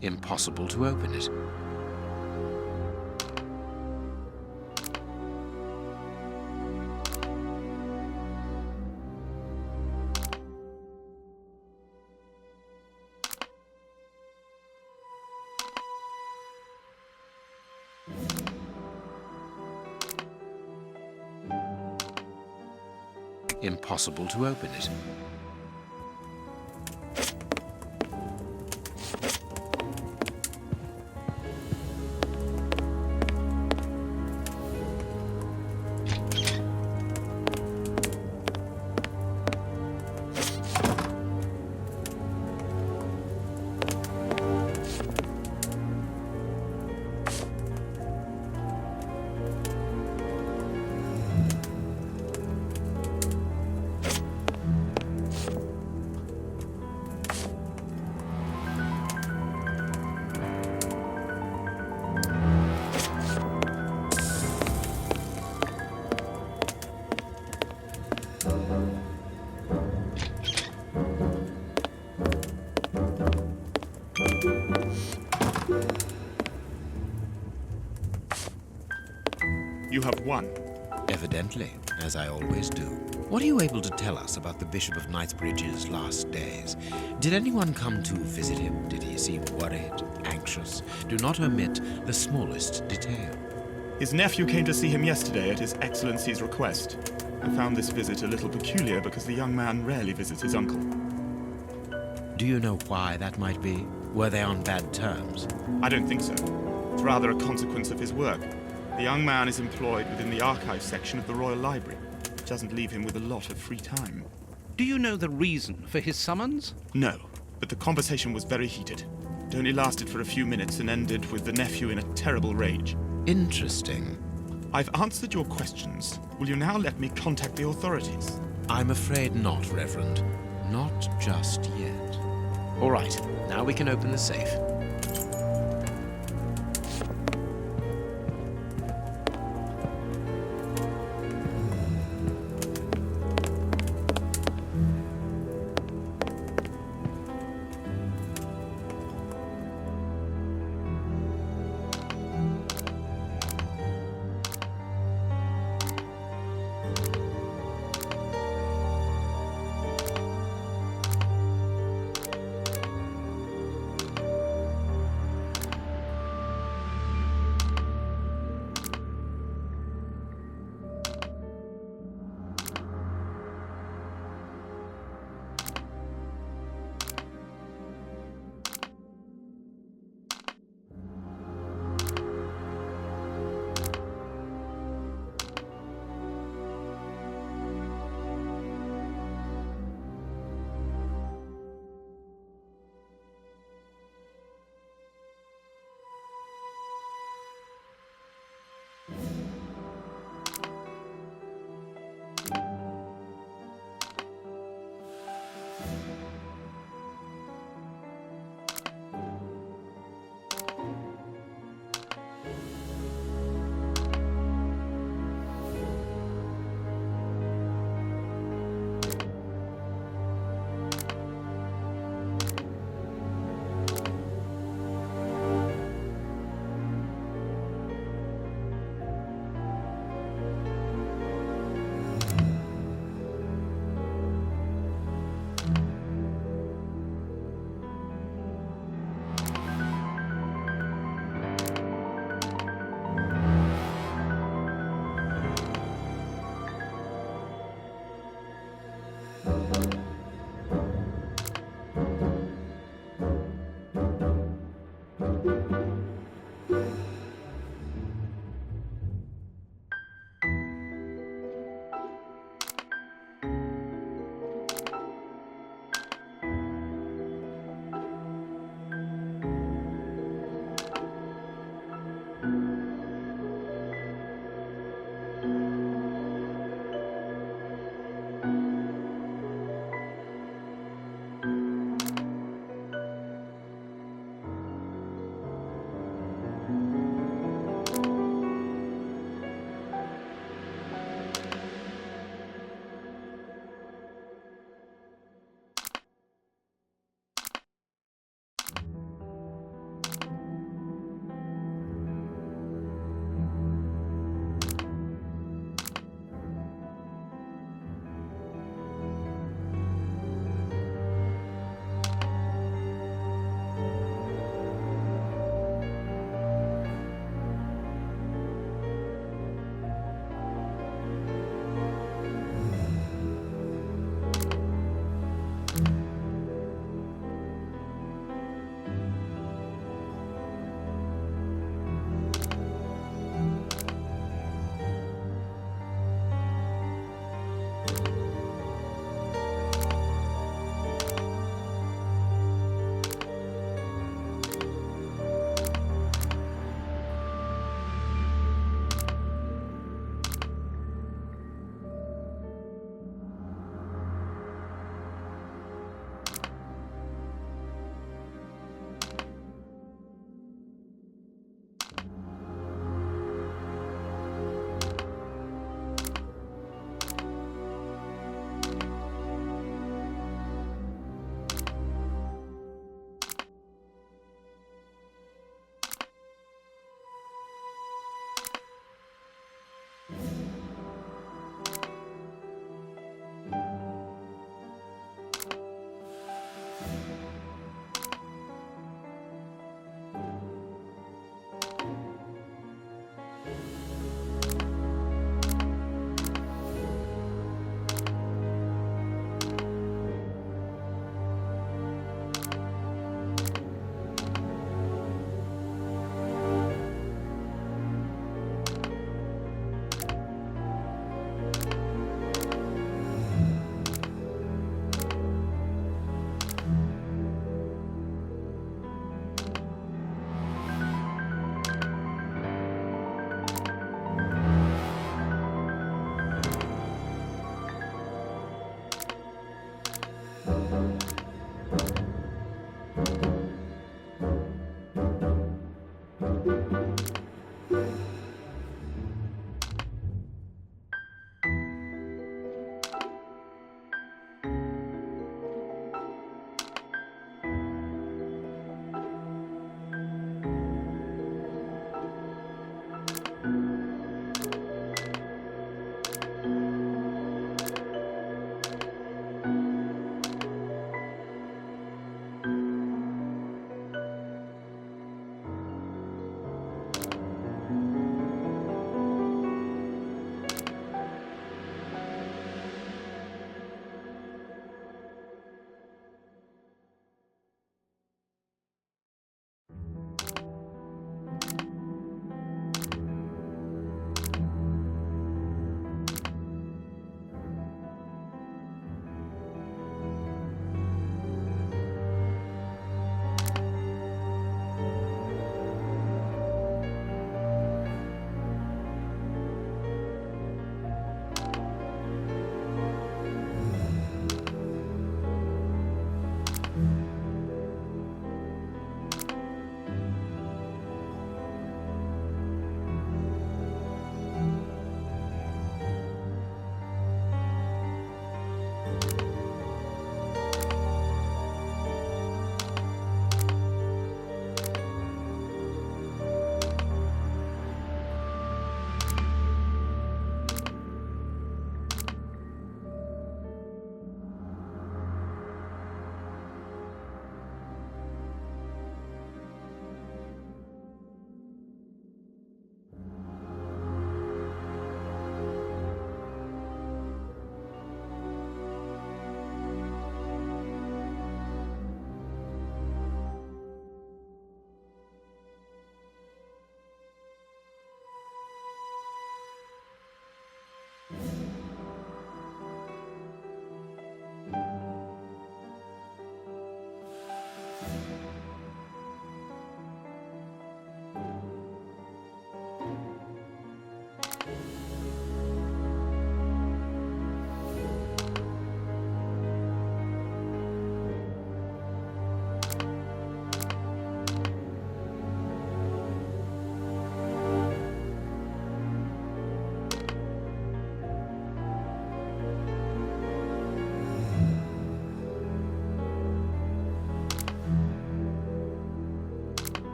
Impossible to open it. Impossible to open it. You have won. Evidently, as I always do. What are you able to tell us about the Bishop of Knightsbridge's last days? Did anyone come to visit him? Did he seem worried, anxious? Do not omit the smallest detail. His nephew came to see him yesterday at His Excellency's request. I found this visit a little peculiar because the young man rarely visits his uncle. Do you know why that might be? Were they on bad terms? I don't think so. It's rather a consequence of his work. The young man is employed within the archives section of the Royal Library, which doesn't leave him with a lot of free time. Do you know the reason for his summons? No, but the conversation was very heated. It only lasted for a few minutes and ended with the nephew in a terrible rage. Interesting. I've answered your questions. Will you now let me contact the authorities? I'm afraid not, Reverend. Not just yet. All right, now we can open the safe.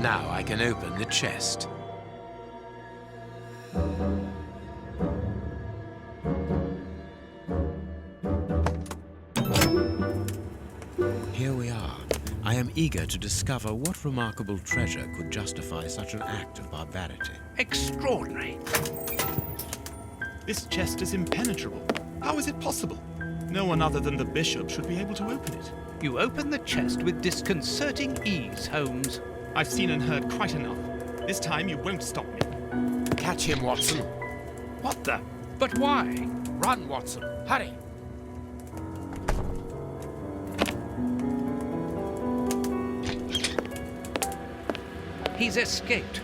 Now I can open the chest. Here we are. I am eager to discover what remarkable treasure could justify such an act of barbarity. Extraordinary. This chest is impenetrable. How is it possible? No one other than the bishop should be able to open it. You open the chest with disconcerting ease, Holmes. I've seen and heard quite enough. This time you won't stop me. Catch him, Watson. What the? But why? Run, Watson. Hurry. He's escaped.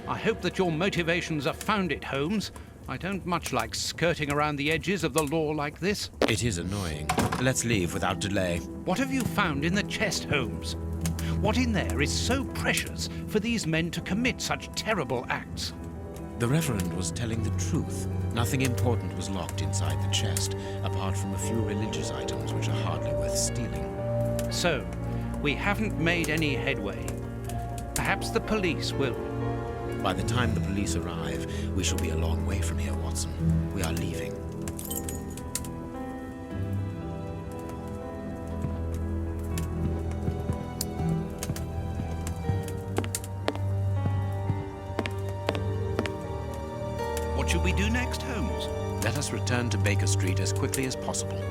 I hope that your motivations are founded, Holmes. I don't much like skirting around the edges of the law like this. It is annoying. Let's leave without delay. What have you found in the chest, Holmes? What in there is so precious for these men to commit such terrible acts? The Reverend was telling the truth. Nothing important was locked inside the chest, apart from a few religious items which are hardly worth stealing. So, we haven't made any headway. Perhaps the police will. By the time the police arrive, we shall be a long way from here, Watson. We are leaving. What should we do next, Holmes? Let us return to Baker Street as quickly as possible.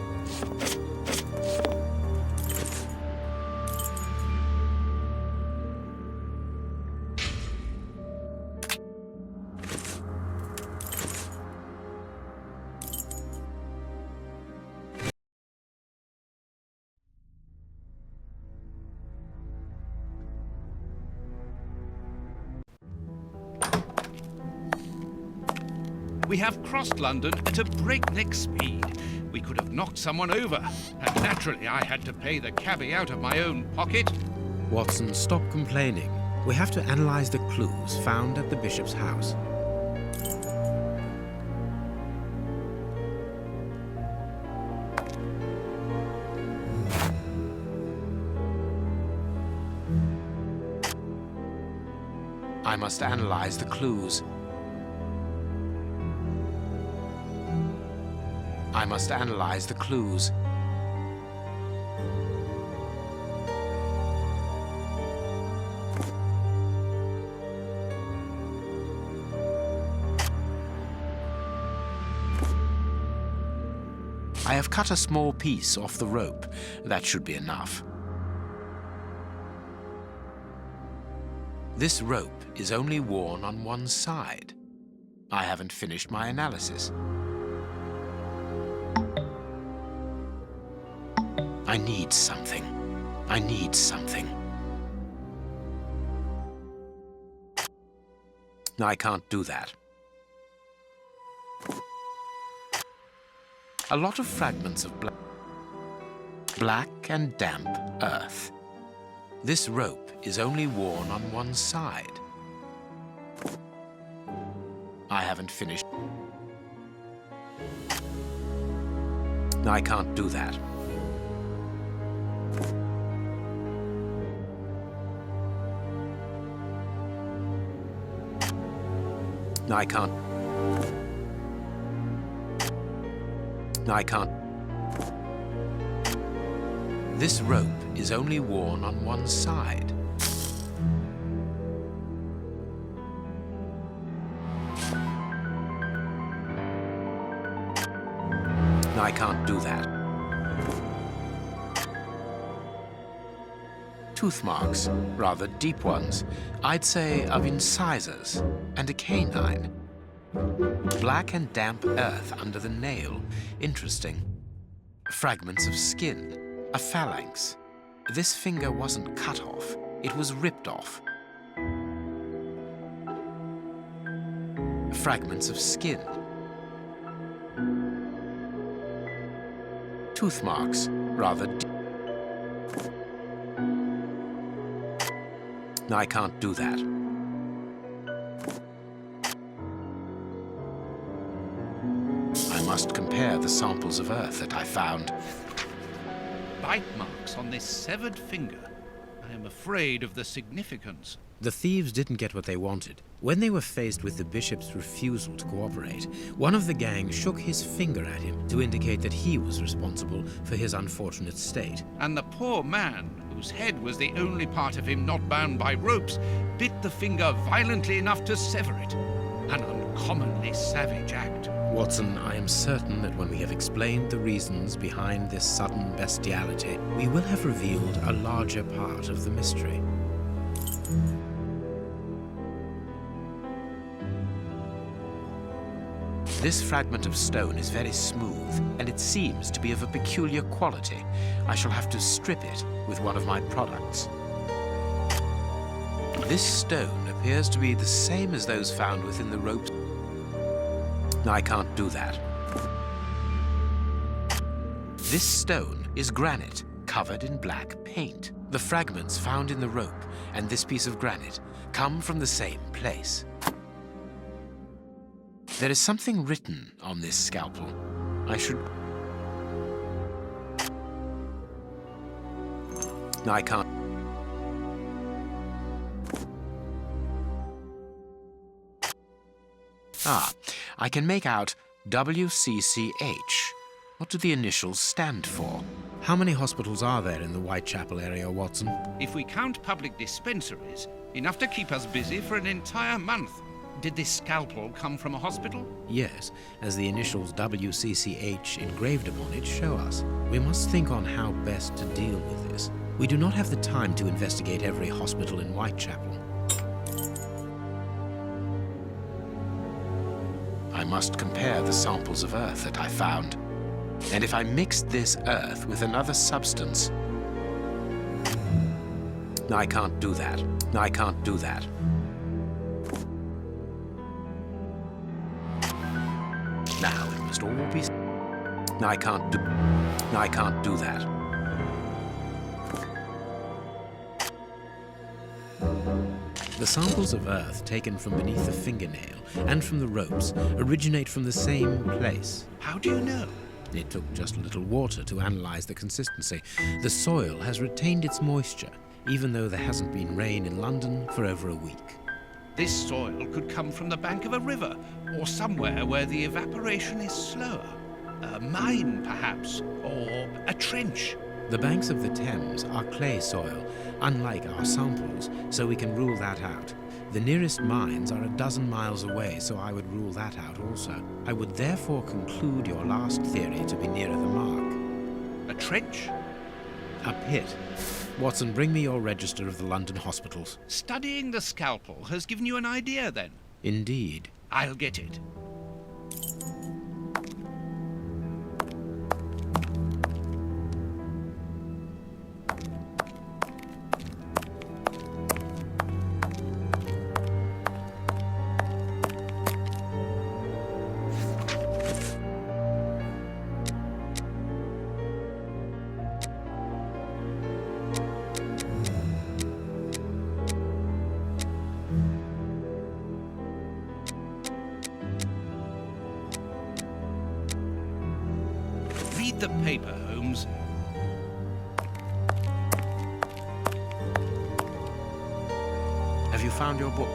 We have crossed London at a breakneck speed. We could have knocked someone over, and naturally I had to pay the cabby out of my own pocket. Watson, stop complaining. We have to analyze the clues found at the bishop's house. I must analyze the clues. I must analyze the clues. I have cut a small piece off the rope. That should be enough. This rope is only worn on one side. I haven't finished my analysis. I need something. I need something. I can't do that. A lot of fragments of black and damp earth. This rope is only worn on one side. I haven't finished. I can't do that. I can't. I can't. This rope is only worn on one side. I can't do that. Tooth marks, rather deep ones. I'd say of incisors and a canine. Black and damp earth under the nail. Interesting. Fragments of skin. A phalanx. This finger wasn't cut off. It was ripped off. Fragments of skin. Tooth marks, rather deep. I can't do that. I must compare the samples of earth that I found. Bite marks on this severed finger. I am afraid of the significance. The thieves didn't get what they wanted. When they were faced with the bishop's refusal to cooperate, one of the gang shook his finger at him to indicate that he was responsible for his unfortunate state. And the poor man, whose head was the only part of him not bound by ropes, bit the finger violently enough to sever it. An uncommonly savage act. Watson, I am certain that when we have explained the reasons behind this sudden bestiality, we will have revealed a larger part of the mystery. This fragment of stone is very smooth, and it seems to be of a peculiar quality. I shall have to strip it with one of my products. This stone appears to be the same as those found within the ropes. I can't do that. This stone is granite, covered in black paint. The fragments found in the rope and this piece of granite come from the same place. There is something written on this scalpel. I can't. I can make out WCCH. What do the initials stand for? How many hospitals are there in the Whitechapel area, Watson? If we count public dispensaries, enough to keep us busy for an entire month. Did this scalpel come from a hospital? Yes, as the initials WCCH engraved upon it show us. We must think on how best to deal with this. We do not have the time to investigate every hospital in Whitechapel. I must compare the samples of earth that I found. And if I mixed this earth with another substance... I can't do that. I can't do that. Now it must all be... I can't do that. The samples of earth taken from beneath the fingernail and from the ropes originate from the same place. How do you know? It took just a little water to analyze the consistency. The soil has retained its moisture, even though there hasn't been rain in London for over a week. This soil could come from the bank of a river, or somewhere where the evaporation is slower. A mine, perhaps, or a trench. The banks of the Thames are clay soil, unlike our samples, so we can rule that out. The nearest mines are 12 miles away, so I would rule that out also. I would therefore conclude your last theory to be nearer the mark. A trench? A pit. Watson, bring me your register of the London hospitals. Studying the scalpel has given you an idea, then? Indeed. I'll get it. Read the paper, Holmes. Have you found your book?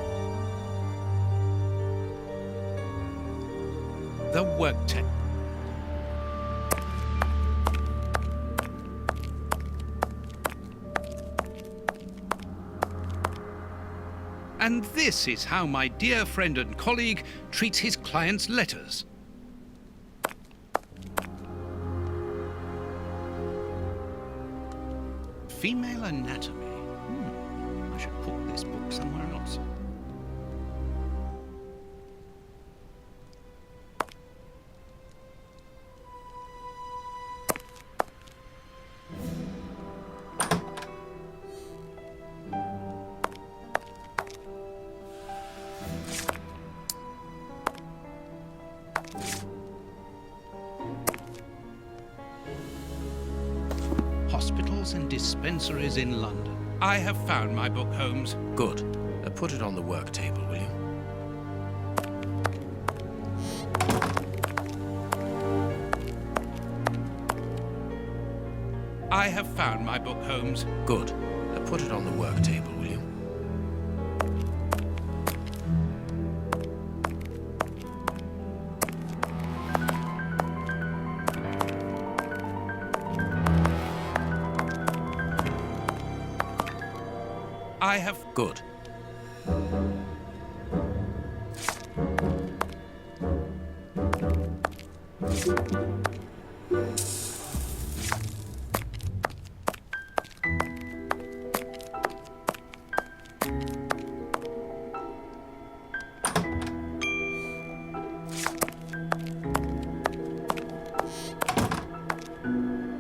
The work text. And this is how my dear friend and colleague treats his clients' letters. Female anatomy. I should put this book somewhere else. Hospitals and dispensaries in London. I have found my book, Holmes. Good. Put it on the work table, will you? I have found my book, Holmes. Good. Put it on the work table, will you? I have... Good.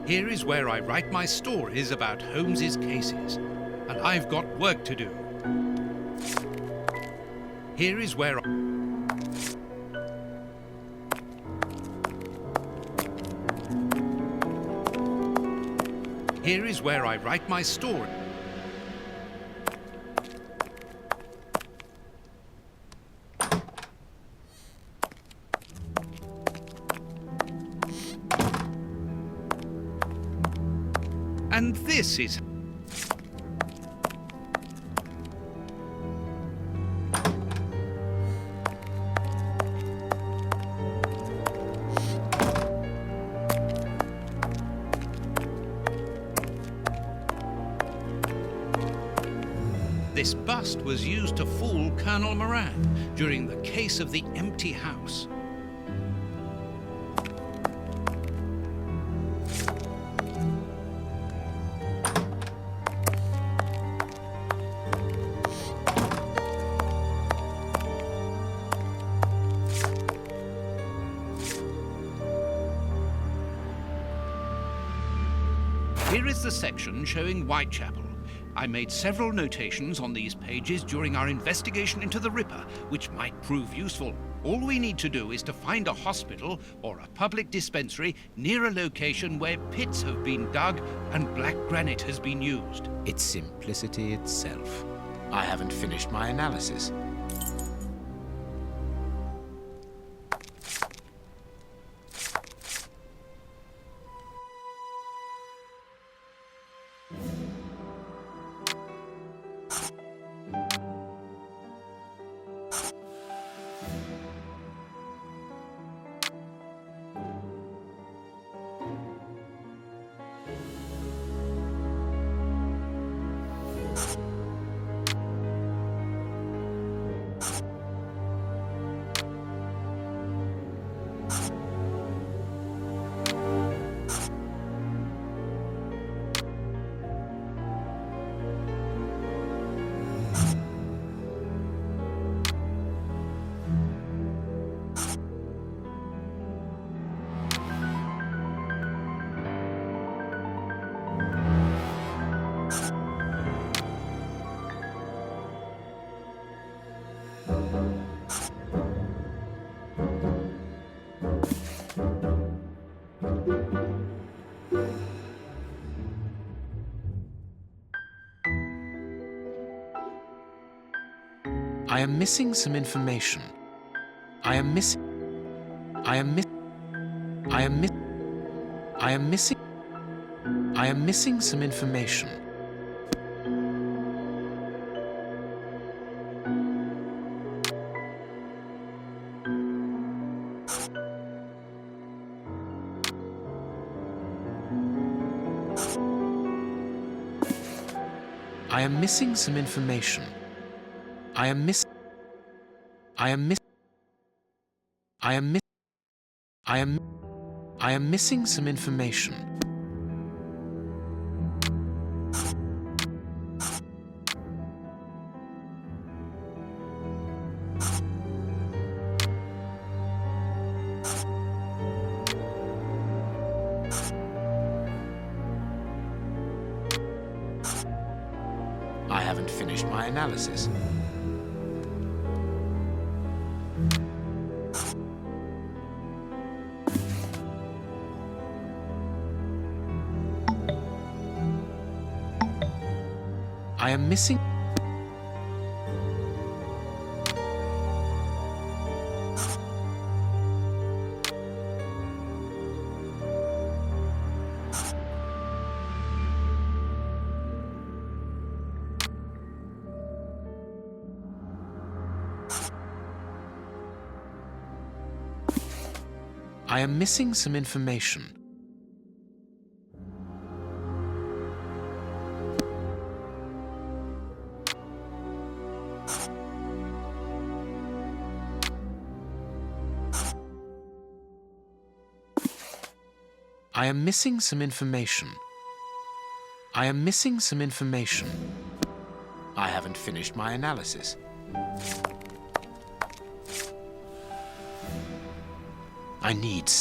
Here is where I write my stories about Holmes's cases, and I've got work to do. Here is where Here is where I write my story. And this is... This bust was used to fool Colonel Moran during the case of the empty house. Here is the section showing Whitechapel. I made several notations on these pages during our investigation into the Ripper, which might prove useful. All we need to do is to find a hospital or a public dispensary near a location where pits have been dug and black granite has been used. It's simplicity itself. I haven't finished my analysis. I am missing some information. I am missing some information. I am missing some information. I am missing some information. I haven't finished my analysis. I am missing. I am missing some information. I am missing some information. I am missing some information. I haven't finished my analysis. I need...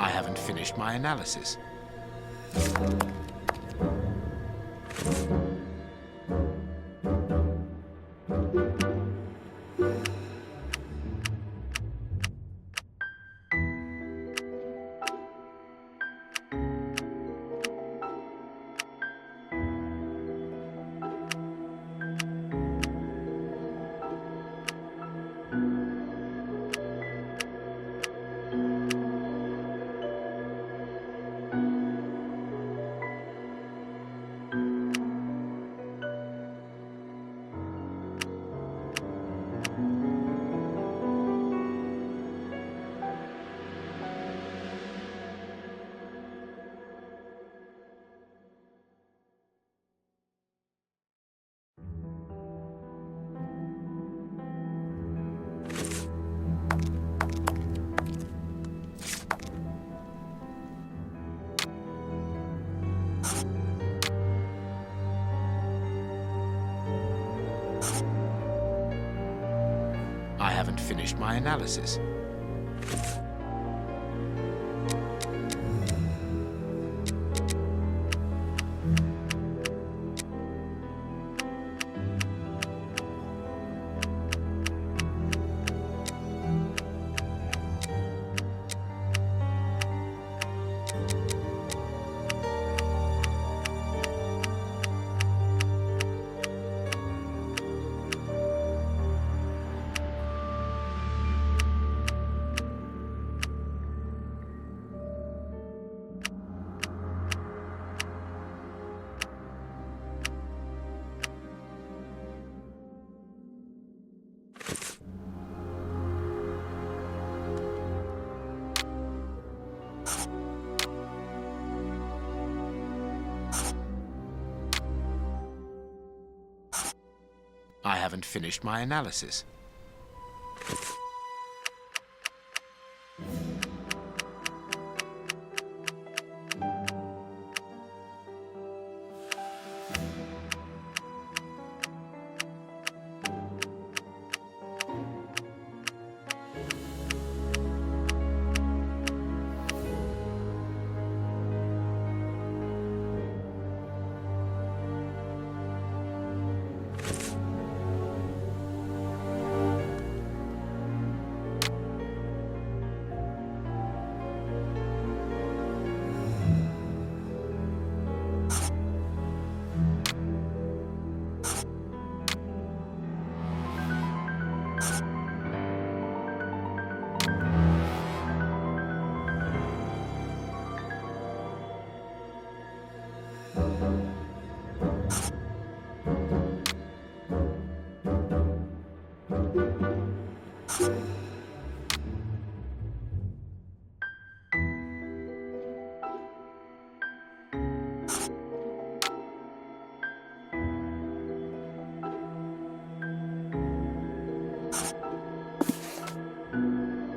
I haven't finished my analysis. I haven't finished my analysis. I haven't finished my analysis.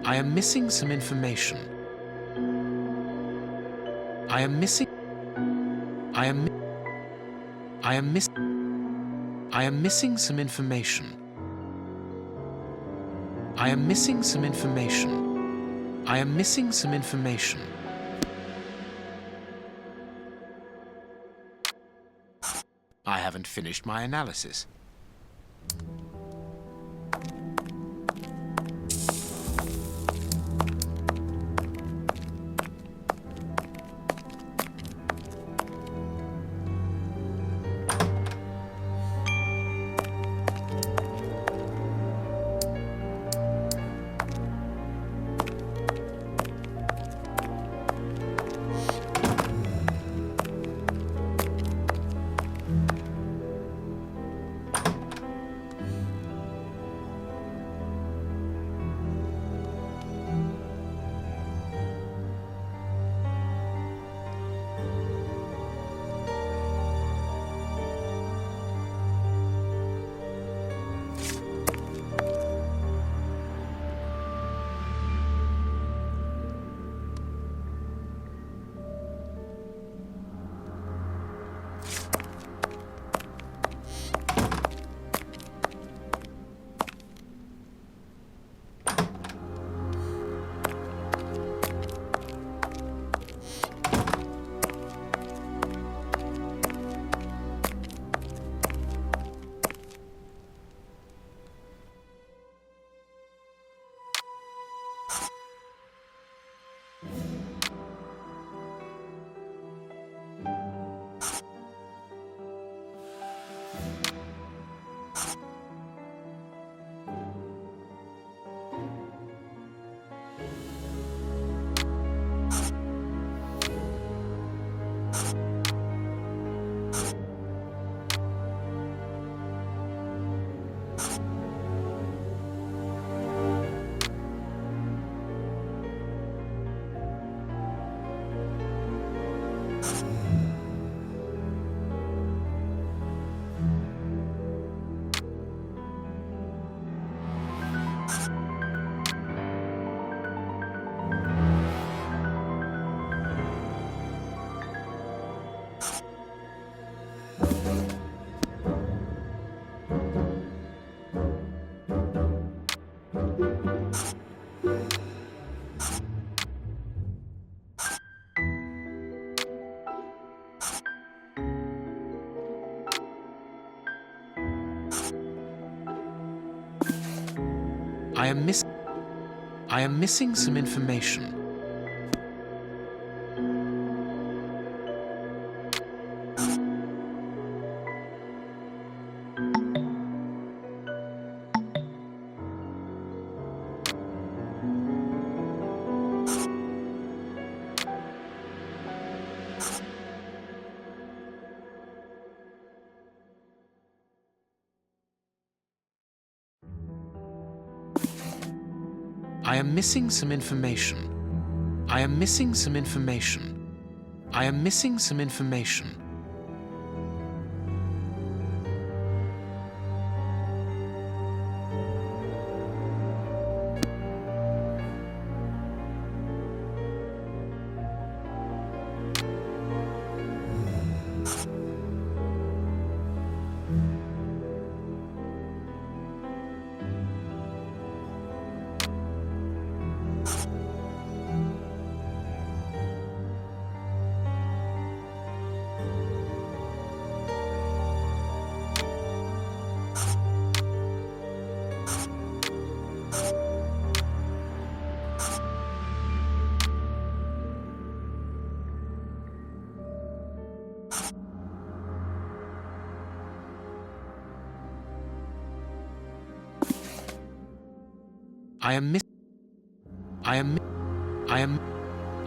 I am missing some information. I am missing some information. I am missing some information. I am missing some information. I haven't finished my analysis. I am missing some information. I am missing some information. I am missing some information. I am missing some information.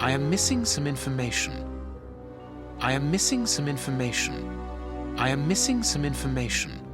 I am missing some information. I am missing some information. I am missing some information.